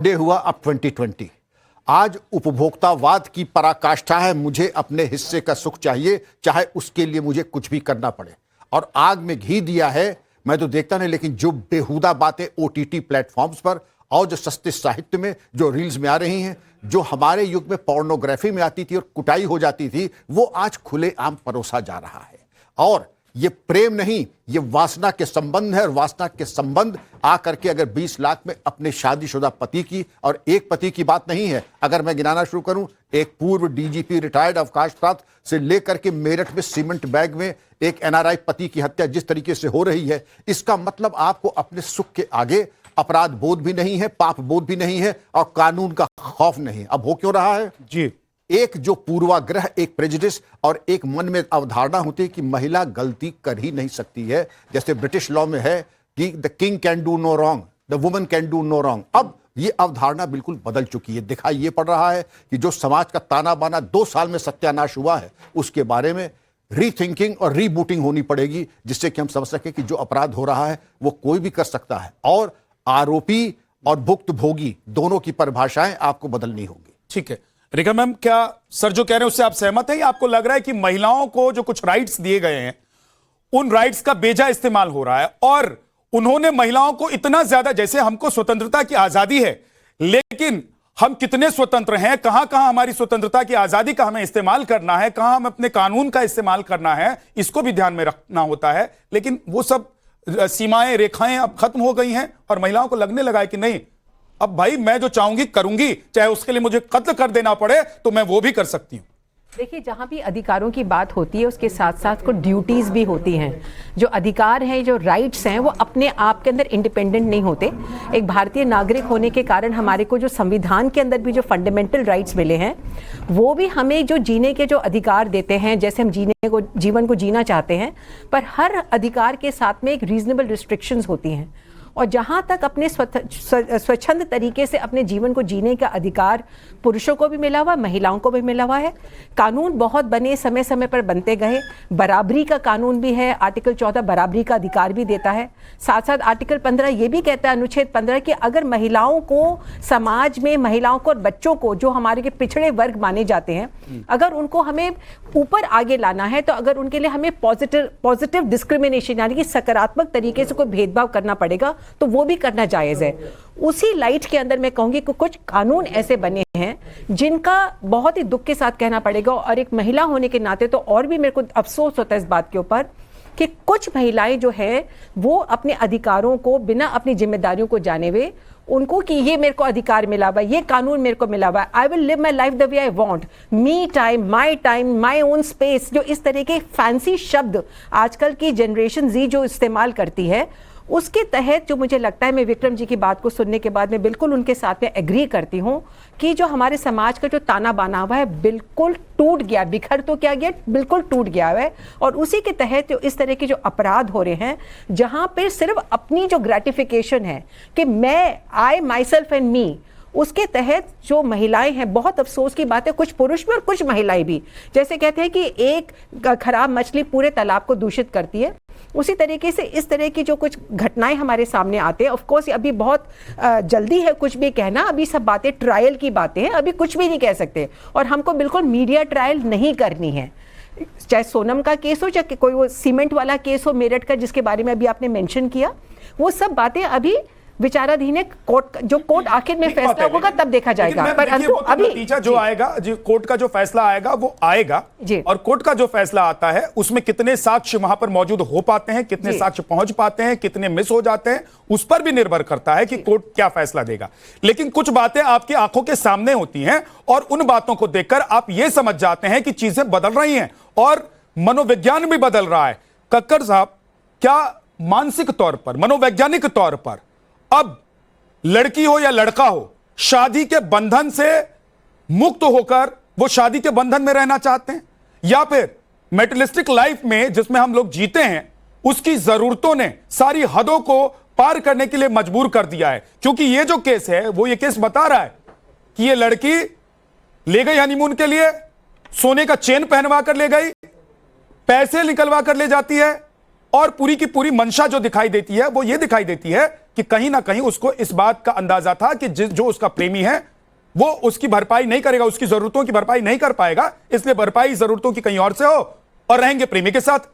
Day हुआ अब 2020। आज उपभोक्तावाद की पराकाष्ठा है। मुझे अपने हिस्से का सुख चाहिए, चाहे उसके लिए मुझे कुछ भी करना पड़े। और आग में घी दिया है। मैं तो देखता नहीं, लेकिन जो बेहुदा बातें ओटीटी प्लेटफॉर्म्स पर और जो सस्ते साहित्य में, जो रील्स में आ रही हैं, जो हमारे युग में पोर्नोग्राफी में आती थी और कुटाई हो जाती थी, वो आज खुलेआम परोसा जा रहा है। और ये प्रेम नहीं, ये वासना के संबंध है। और वासना के संबंध आकर के अगर 20 लाख में अपने शादीशुदा पति की, और एक पति की बात नहीं है, अगर मैं गिनाना शुरू करूं, एक पूर्व डीजीपी रिटायर्ड अवकाश प्राप्त से लेकर के मेरठ में सीमेंट बैग में एक एनआरआई पति की हत्या जिस तरीके से हो रही है, इसका मतलब आपको अपने सुख के आगे अपराध बोध भी नहीं है, पाप बोध भी नहीं है, और कानून का खौफ नहीं। अब हो क्यों रहा है जी? एक जो पूर्वाग्रह, एक प्रेजुडिस और एक मन में अवधारणा होती है कि महिला गलती कर ही नहीं सकती है। जैसे ब्रिटिश लॉ में है कि the king can do no wrong, the woman can do no wrong. अब ये अवधारणा बिल्कुल बदल चुकी है। दिखाई ये पड़ रहा है कि जो समाज का ताना बाना 2 साल में सत्यानाश हुआ है, उसके बारे में रीथिंकिंग और रीबूटिंग होनी पड़ेगी, जिससे कि हम समझ सकें कि जो अपराध हो रहा है वो कोई भी कर सकता है। और आरोपी और भुक्तभोगी दोनों की परिभाषाएं आपको बदलनी होगी। ठीक है रेखा मैम, क्या सर जो कह रहे हैं उससे आप सहमत हैं, या आपको लग रहा है कि महिलाओं को जो कुछ राइट्स दिए गए हैं उन राइट्स का बेजा इस्तेमाल हो रहा है, और उन्होंने महिलाओं को इतना ज्यादा, जैसे हमको स्वतंत्रता की आजादी है, लेकिन हम कितने स्वतंत्र हैं, कहां कहां हमारी स्वतंत्रता की आजादी का हमें इस्तेमाल करना है, कहां हम अपने कानून का इस्तेमाल करना है, इसको भी ध्यान में रखना होता है। लेकिन वो सब सीमाएं, रेखाएं अब खत्म हो गई हैं और महिलाओं को लगने लगा है कि नहीं, अब भाई मैं जो चाहूंगी करूंगी, चाहे उसके लिए मुझे कत्ल कर देना पड़े तो मैं वो भी कर सकती हूं। देखिए, जहां भी अधिकारों की बात होती है उसके साथ साथ कुछ ड्यूटीज भी होती हैं। जो अधिकार हैं, जो राइट्स हैं, वो अपने आप के अंदर इंडिपेंडेंट नहीं होते। एक भारतीय नागरिक होने के कारण हमारे को जो संविधान के अंदर भी जो फंडामेंटल राइट्स मिले हैं, वो भी हमें जो जीने के जो अधिकार देते हैं, जैसे हम जीवन को जीना चाहते हैं, पर हर अधिकार के साथ में एक रीजनेबल रिस्ट्रिक्शंस होती हैं। और जहाँ तक अपने स्वच्छंद तरीके से अपने जीवन को जीने का अधिकार पुरुषों को भी मिला हुआ, महिलाओं को भी मिला हुआ है। कानून बहुत बने, समय समय पर बनते गए। बराबरी का कानून भी है, आर्टिकल 14 बराबरी का अधिकार भी देता है। साथ साथ आर्टिकल 15 ये भी कहता है, अनुच्छेद 15, कि अगर महिलाओं को समाज में, महिलाओं को और बच्चों को, जो हमारे के पिछड़े वर्ग माने जाते हैं, अगर उनको हमें ऊपर आगे लाना है, तो अगर उनके लिए हमें पॉजिटिव डिस्क्रिमिनेशन यानी कि सकारात्मक तरीके से कोई भेदभाव करना पड़ेगा, तो वो भी करना जायज है। उसी लाइट के अंदर मैं कहूंगी कि कुछ कानून ऐसे बने हैं जिनका बहुत ही दुख के साथ कहना पड़ेगा, और एक महिला होने के नाते तो और भी मेरे को अफसोस होता है इस बात के ऊपर कि कुछ महिलाएं जो है वो अपने अधिकारों को बिना अपनी जिम्मेदारियों को जाने हुए, उनको कि ये मेरे को अधिकार मिला हुआ, ये कानून मेरे को मिला हुआ, I will live my life the way I want, me time, my own space, जो इस तरह के फैंसी शब्द आजकल की जनरेशन जी जो इस्तेमाल करती है, उसके तहत जो मुझे लगता है, मैं विक्रम जी की बात को सुनने के बाद मैं बिल्कुल उनके साथ में एग्री करती हूं कि जो हमारे समाज का जो ताना बाना हुआ है बिल्कुल टूट गया, बिखर तो क्या गया, बिल्कुल टूट गया है। और उसी के तहत जो इस तरह के जो अपराध हो रहे हैं, जहां पर सिर्फ अपनी जो ग्रेटिफिकेशन है कि मैं, आई माई सेल्फ एंड मी, उसके तहत जो महिलाएं हैं, बहुत अफसोस की बात है, कुछ पुरुष भी और कुछ महिलाएं भी, जैसे कहते हैं कि एक खराब मछली पूरे तालाब को दूषित करती है, उसी तरीके से इस तरह की जो कुछ घटनाएं हमारे सामने आते हैं। ऑफ कोर्स अभी बहुत जल्दी है कुछ भी कहना, अभी सब बातें ट्रायल की बातें हैं, अभी कुछ भी नहीं कह सकते, और हमको बिल्कुल मीडिया ट्रायल नहीं करनी है। चाहे सोनम का केस हो, चाहे कोई वो सीमेंट वाला केस हो मेरठ का, जिसके बारे में अभी आपने मेंशन किया, वो सब बातें अभी विचाराधीन है। कोर्ट आखिर में फैसला होगा तब देखा जाएगा, पर अभी नतीजा जो आएगा, जो कोर्ट का जो फैसला आएगा वो आएगा, और कोर्ट का जो फैसला आता है उसमें कितने साक्ष्य वहां पर मौजूद हो पाते हैं, कितने साक्ष्य पहुंच पाते हैं, कितने मिस हो जाते हैं, उस पर भी निर्भर करता है कि कोर्ट क्या फैसला देगा। लेकिन कुछ बातें आपकी आंखों के सामने होती हैं, और उन बातों को देखकर आप ये समझ जाते हैं कि चीजें बदल रही हैं और मनोविज्ञान भी बदल रहा है। कक्कर साहब, क्या मानसिक तौर पर, मनोवैज्ञानिक तौर पर अब लड़की हो या लड़का हो, शादी के बंधन से मुक्त होकर वो शादी के बंधन में रहना चाहते हैं, या फिर मेटेरियलिस्टिक लाइफ में जिसमें हम लोग जीते हैं, उसकी जरूरतों ने सारी हदों को पार करने के लिए मजबूर कर दिया है? क्योंकि ये जो केस है, वो ये केस बता रहा है कि ये लड़की ले गई हनीमून के लिए, सोने का चेन पहनवा कर ले गई, पैसे निकलवा कर ले जाती है, और पूरी की पूरी मंशा जो दिखाई देती है वो ये दिखाई देती है कि कहीं ना कहीं उसको इस बात का अंदाजा था कि जो उसका प्रेमी है वो उसकी भरपाई नहीं करेगा, उसकी जरूरतों की भरपाई नहीं कर पाएगा, इसलिए भरपाई जरूरतों की कहीं और से हो और रहेंगे प्रेमी के साथ।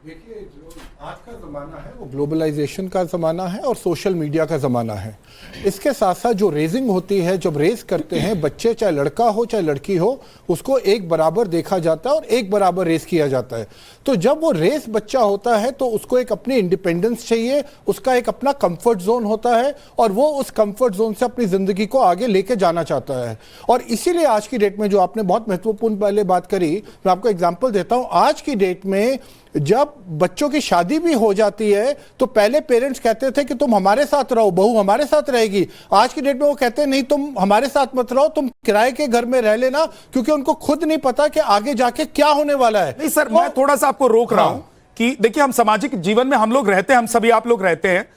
देखिए, जो आज का ज़माना है वो ग्लोबलाइजेशन का ज़माना है और सोशल मीडिया का ज़माना है। इसके साथ साथ जो रेजिंग होती है, जब रेस करते हैं बच्चे, चाहे लड़का हो चाहे लड़की हो, उसको एक बराबर देखा जाता है और एक बराबर रेस किया जाता है। तो जब वो रेस बच्चा होता है तो उसको एक अपनी इंडिपेंडेंस चाहिए, उसका एक अपना कंफर्ट जोन होता है और वो उस कंफर्ट जोन से अपनी ज़िंदगी को आगे लेके जाना चाहता है। और इसीलिए आज की डेट में जो आपने बहुत महत्वपूर्ण पहले बात करी, मैं आपको एग्जाम्पल देता हूँ। आज की डेट में जब बच्चों की शादी भी हो जाती है तो पहले पेरेंट्स कहते थे कि तुम हमारे साथ रहो, बहू हमारे साथ रहेगी। आज की डेट में वो कहते हैं नहीं, तुम हमारे साथ मत रहो, तुम किराए के घर में रह लेना, क्योंकि उनको खुद नहीं पता कि आगे जाके क्या होने वाला है। नहीं सर, मैं थोड़ा सा आपको रोक रहा हूं कि देखिए, हम सामाजिक जीवन में हम लोग रहते हैं, हम सभी आप लोग रहते हैं।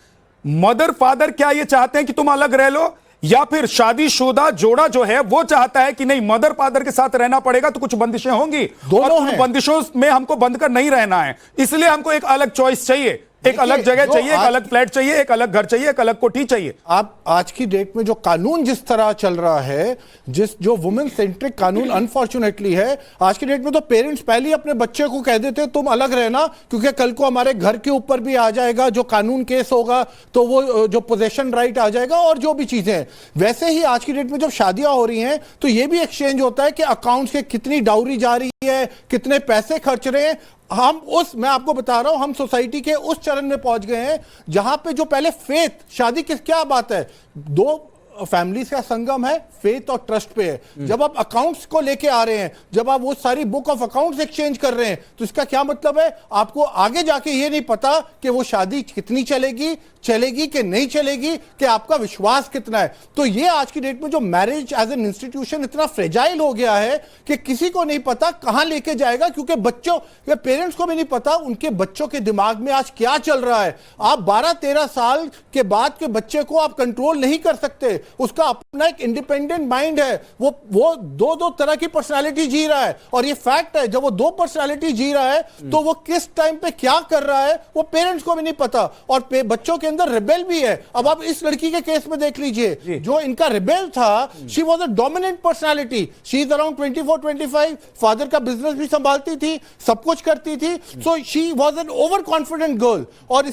मदर फादर क्या ये चाहते हैं कि तुम अलग रह लो, या फिर शादीशुदा जोड़ा जो है वो चाहता है कि नहीं मदर फादर के साथ रहना पड़ेगा तो कुछ बंदिशें होंगी, और उन बंदिशों में हमको बंद कर नहीं रहना है, इसलिए हमको एक अलग चॉइस चाहिए, एक अलग जगह चाहिए, एक अलग फ्लैट चाहिए, एक अलग घर चाहिए, एक अलग कोठी चाहिए। आप आज की डेट में जो कानून जिस तरह चल रहा है, जो वुमेन सेंट्रिक कानून अनफॉर्चुनेटली है, आज की डेट में तो पेरेंट्स पहले ही अपने बच्चे को कह देते तुम अलग रहना, क्योंकि कल को हमारे घर के ऊपर भी आ जाएगा, जो कानून केस होगा तो वो जो पोजेशन राइट आ जाएगा और जो भी चीजें हैं। वैसे ही आज की डेट में जब शादियां हो रही हैं तो ये भी एक्सचेंज होता है कि अकाउंट्स के कितनी डाउरी जा रही है, कितने पैसे खर्च रहे हैं। मैं आपको बता रहा हूं, हम सोसाइटी के उस चरण में पहुंच गए हैं जहां पे जो पहले फेथ, शादी की क्या बात है, दो फैमिलीज का संगम है, फेथ और ट्रस्ट पे है। जब आप अकाउंट्स को लेके आ रहे हैं, जब आप वो सारी बुक ऑफ अकाउंट्स एक्सचेंज कर रहे हैं, तो इसका क्या मतलब है, आपको आगे जाके ये नहीं पता कि वो शादी कितनी चलेगी कि नहीं चलेगी, कि आपका विश्वास कितना है। तो ये आज की डेट में जो मैरिज एज एन इंस्टीट्यूशन इतना फ्रेजाइल हो गया है कि किसी को नहीं पता कहां लेके जाएगा, क्योंकि बच्चों या पेरेंट्स को भी नहीं पता उनके बच्चों के दिमाग में आज क्या चल रहा है। आप 12-13 साल के बाद के बच्चे को आप कंट्रोल नहीं कर सकते, उसका अपना एक इंडिपेंडेंट माइंड है, वो दो तरह की पर्सनालिटी जी रहा है, और ये फैक्ट है, जब वो दो पर्सनालिटी जी रहा है तो वो किस टाइम पे क्या कर रहा है वो पेरेंट्स को भी नहीं पता, और बच्चों के अंदर रिबेल भी है। अब आप इस लड़की के केस में देख लीजिए, जो इनका रिबेल था, she was a dominant personality, she is around 24-25, father का बिजनेस भी संभालती थी, सब कुछ करती थी, so she was an over confident girl. और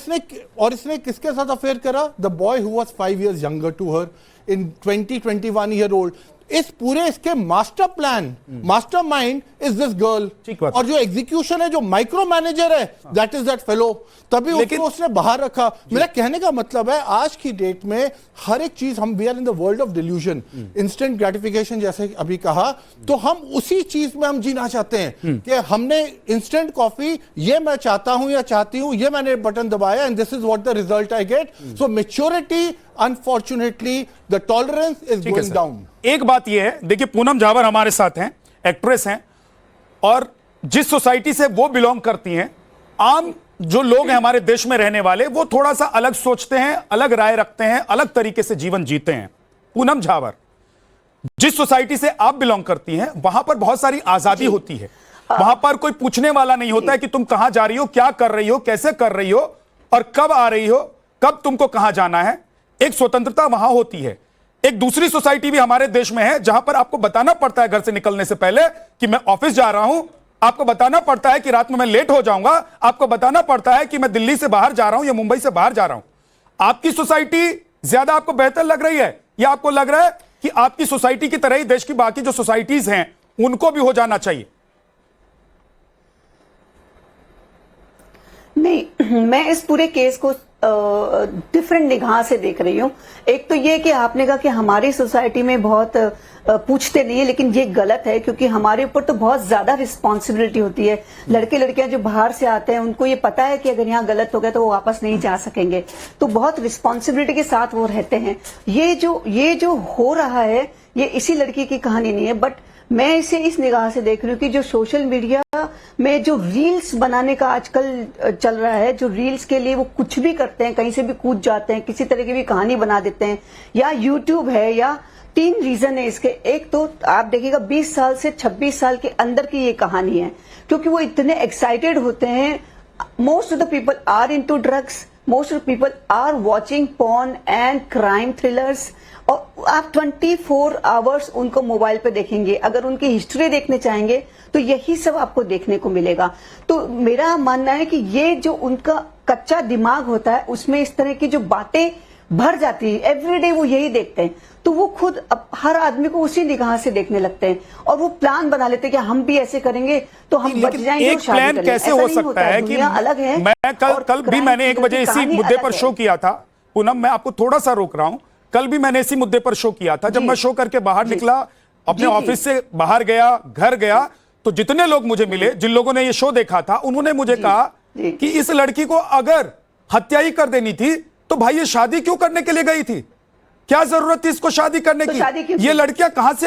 इसने किसके साथ अफेयर करा? The boy who was 5 years younger to her, in 21 year old। इस पूरे इसके master plan, master mind is this girl, और जो एग्जीक्यूशन है, जो माइक्रो मैनेजर है, दैट इज दैट फेलो। तभी उसने बाहर रखा। मेरा कहने का मतलब है, आज की डेट में हर एक चीज, हम we are in the world of delusion, instant gratification, जैसे अभी कहा, तो हम उसी चीज में हम जीना चाहते हैं कि हमने इंस्टेंट कॉफी, ये मैं चाहता हूं या चाहती हूं, ये मैंने बटन दबाया and this is what the result I get. So maturity, unfortunately the tolerance is going down. एक बात यह है, देखिए पूनम झावर हमारे साथ हैं, एक्ट्रेस हैं, और जिस सोसाइटी से वो बिलोंग करती हैं, आम जो लोग हैं हमारे देश में रहने वाले, वो थोड़ा सा अलग सोचते हैं, अलग राय रखते हैं, अलग तरीके से जीवन जीते हैं। पूनम झावर, जिस सोसाइटी से आप बिलोंग करती हैं, वहां पर बहुत सारी आजादी होती है, वहां पर कोई पूछने वाला नहीं होता है कि तुम कहां जा रही हो, क्या कर रही हो, कैसे कर रही हो, और कब आ रही हो, कब तुमको कहां जाना है। एक स्वतंत्रता वहां होती है। एक दूसरी सोसाइटी भी हमारे देश में है जहां पर आपको बताना पड़ता है घर से निकलने से पहले कि मैं ऑफिस जा रहा हूं, आपको बताना पड़ता है कि रात में मैं लेट हो जाऊंगा, आपको बताना पड़ता है कि मैं दिल्ली से बाहर जा रहा हूं या मुंबई से बाहर जा रहा हूं। आपकी सोसाइटी ज्यादा आपको बेहतर लग रही है, या आपको लग रहा है कि आपकी सोसाइटी की तरह ही देश की बाकी जो सोसाइटीज हैं उनको भी हो जाना चाहिए? नहीं, मैं इस पूरे केस को डिफरेंट निगाह से देख रही हूँ। एक तो ये कि आपने कहा कि हमारी सोसाइटी में बहुत पूछते नहीं है, लेकिन ये गलत है, क्योंकि हमारे ऊपर तो बहुत ज्यादा रिस्पॉन्सिबिलिटी होती है। लड़के लड़कियां जो बाहर से आते हैं, उनको ये पता है कि अगर यहाँ गलत हो गया तो वो वापस नहीं जा सकेंगे, तो बहुत रिस्पॉन्सिबिलिटी के साथ वो रहते हैं। ये जो हो रहा है, ये इसी लड़की की कहानी नहीं है, बट मैं इसे इस निगाह से देख रही हूँ कि जो सोशल मीडिया में जो रील्स बनाने का आजकल चल रहा है, जो रील्स के लिए वो कुछ भी करते हैं, कहीं से भी कूद जाते हैं, किसी तरह की भी कहानी बना देते हैं, या यूट्यूब है, या 3 रीजन है इसके। एक तो आप देखिएगा 20 साल से 26 साल के अंदर की ये कहानी है, क्योंकि वो इतने एक्साइटेड होते हैं most of the people are into drugs, most of the people are watching porn and crime thrillers, और आप 24 आवर्स उनको मोबाइल पे देखेंगे। अगर उनकी हिस्ट्री देखने चाहेंगे तो यही सब आपको देखने को मिलेगा। तो मेरा मानना है कि ये जो उनका कच्चा दिमाग होता है उसमें इस तरह की जो बातें भर जाती है, एवरीडे वो यही देखते हैं, तो वो खुद हर आदमी को उसी निगाह से देखने लगते हैं और वो प्लान बना लेते हैं कि हम भी ऐसे करेंगे तो हम बच जाएंगे। एक प्लान कैसे हो सकता है कि अलग है। मैं कल भी मैंने 1 बजे इसी मुद्दे पर शो किया था। पूनम, मैं आपको थोड़ा सा रोक रहा हूं। कल भी मैंने इसी मुद्दे पर शो किया था। जब मैं शो करके बाहर निकला, अपने ऑफिस से बाहर गया, घर गया, तो जितने लोग मुझे मिले, जिन लोगों ने ये शो देखा था, उन्होंने मुझे कहा कि इस लड़की को अगर हत्या ही कर देनी थी तो भाई ये शादी क्यों करने के लिए गई थी? क्या जरूरत थी इसको शादी करने की? ये लड़कियां कहां से